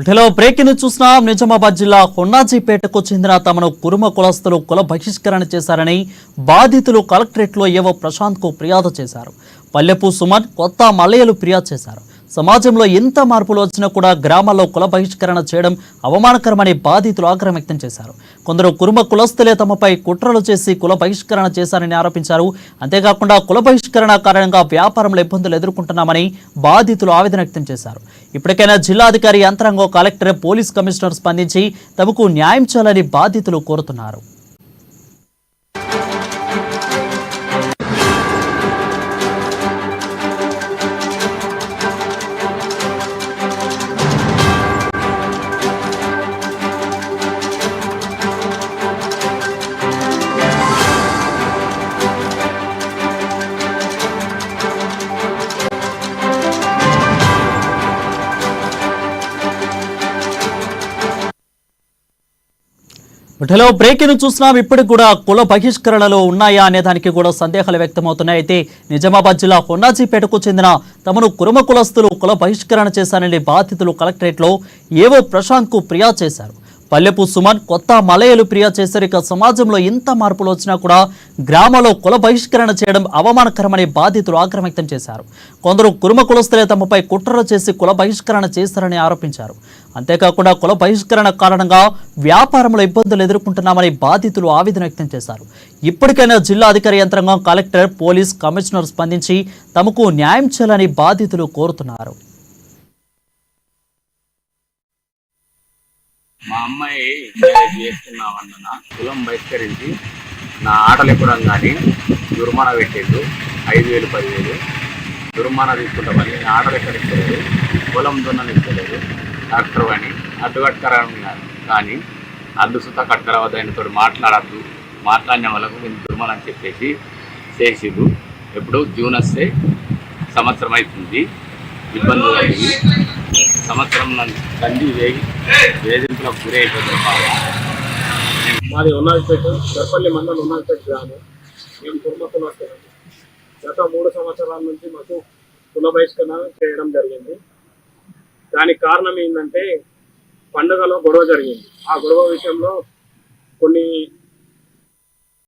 వీటిలో బ్రేకింగ్ చూస్తున్నాం. నిజామాబాద్ జిల్లా కొండాజీపేటకు చెందిన తమను కురుమ కులస్తులు కుల బహిష్కరణ చేశారని బాధితులు కలెక్టరేట్లో ఏవో ప్రశాంత్ కు ఫిర్యాదు చేశారు. పల్లెపు సుమన్ కొత్త మల్లయ్యలు ఫిర్యాదు చేశారు. సమాజంలో ఎంత మార్పులు వచ్చినా కూడా గ్రామాల్లో కుల బహిష్కరణ చేయడం అవమానకరమని బాధితులు ఆగ్రహం వ్యక్తం చేశారు. కొందరు కురుమ కులస్తులే తమపై కుట్రలు చేసి కుల బహిష్కరణ చేశారని ఆరోపించారు. అంతేకాకుండా కుల బహిష్కరణ కారణంగా వ్యాపారంలో ఇబ్బందులు ఎదుర్కొంటున్నామని బాధితులు ఆవేదన వ్యక్తం చేశారు. ఇప్పటికైనా జిల్లాధికారి యంత్రాంగం, కలెక్టర్, పోలీస్ కమిషనర్ స్పందించి తమకు న్యాయం చేయాలని బాధితులు కోరుతున్నారు. వీటిలో బ్రేకింగ్ చూస్తున్నాం. ఇప్పటికి కూడా కుల బహిష్కరణలు ఉన్నాయా అనే దానికి కూడా సందేహాలు వ్యక్తమవుతున్నాయి. అయితే నిజామాబాద్ జిల్లా కొండాజీపేటకు చెందిన తమను కురుమ కులస్తులు కుల బహిష్కరణ చేశారని బాధితులు కలెక్టరేట్లో ఏవో ప్రశాంత్ కు ఫిర్యాదు చేశారు. పల్లెపు సుమన్ కొత్త మలయలు ఫిర్యాదు చేశారు. ఇక సమాజంలో ఎంత మార్పులు వచ్చినా కూడా గ్రామంలో కుల బహిష్కరణ చేయడం అవమానకరమని బాధితులు ఆగ్రహం వ్యక్తం చేశారు. కొందరు కురుమ కులస్తులే తమపై కుట్రలు చేసి కుల బహిష్కరణ చేశారని ఆరోపించారు. అంతేకాకుండా కుల బహిష్కరణ కారణంగా వ్యాపారంలో ఇబ్బందులు ఎదుర్కొంటున్నామని బాధితులు ఆవేదన వ్యక్తం చేశారు. ఇప్పటికైనా జిల్లా అధికార యంత్రాంగం, కలెక్టర్, పోలీస్ కమిషనర్ స్పందించి తమకు న్యాయం చేయాలని బాధితులు కోరుతున్నారు. మా అమ్మాయి చేస్తున్నామన్న కులం బహిష్కరించి నా ఆటలు ఎక్కడం కానీ దుర్మాన పెట్టిండు. 5,000 10,000 దుర్మాన తీసుకుంటామని ఆటలు ఎక్కడిస్తలేదు, కులం దున్నలు ఇస్తలేదు. డాక్టర్ అని అడ్డు కట్టుకరం కానీ అడ్డు సుత కట్టుకరవద్దు, ఆయనతో మాట్లాడద్దు, మాట్లాడిన వాళ్ళకు నేను దుర్మాన అని చెప్పేసి చేసిడు. ఎప్పుడు జూన్ వస్తే సంవత్సరం అవుతుంది. ఇబ్బంది కలిగి సంవత్సరం తండ్రి వేధింపులకు గురి అయిపోతుంది. మాది ఉన్నాజ్పేట, దర్పల్లి మండలం ఉన్నాజ్పేట గ్రామం. మేము కుర్మ కులస్తులం. గత 3 సంవత్సరాల నుంచి మాకు కుల బహిష్కరణ చేయడం జరిగింది. దానికి కారణం ఏంటంటే పండుగలో గొడవ జరిగింది. ఆ గొడవ విషయంలో కొన్ని